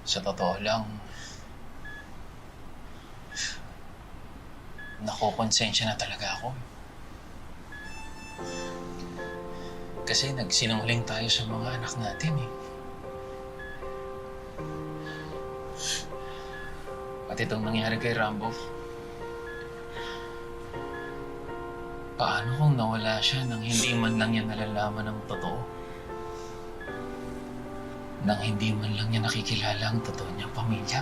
Sa totoo lang, nakokonsensya na talaga ako. Kasi nagsinungaling tayo sa mga anak natin eh. At itong nangyari kay Rambo, paano kung nawala siya nang hindi man lang niya nalalaman ng totoo? Nang hindi man lang niya nakikilala ang totoo niyang pamilya?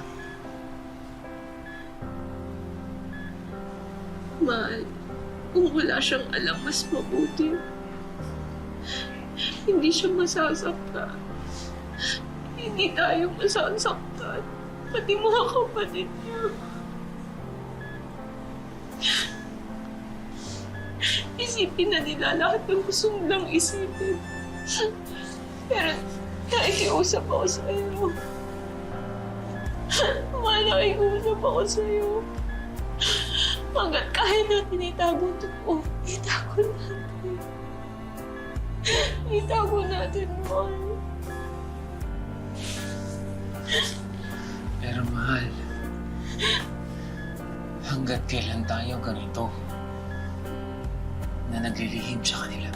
Mahal, kung wala siyang alam, mas mabuti. Hindi siya masasaktan. Hindi tayo masasaktan. Pati mga kapatid niya. Isipin na nila lahat ng gusto nilang isipin. Pero nakikiusap ako sa'yo. Mahal, nakikiusap ako sa'yo. Hanggat kaya natin itago ito po, itago natin. Itago natin, mahal. Pero mahal, hanggat kailan tayo ganito na naglilihim sa kanila?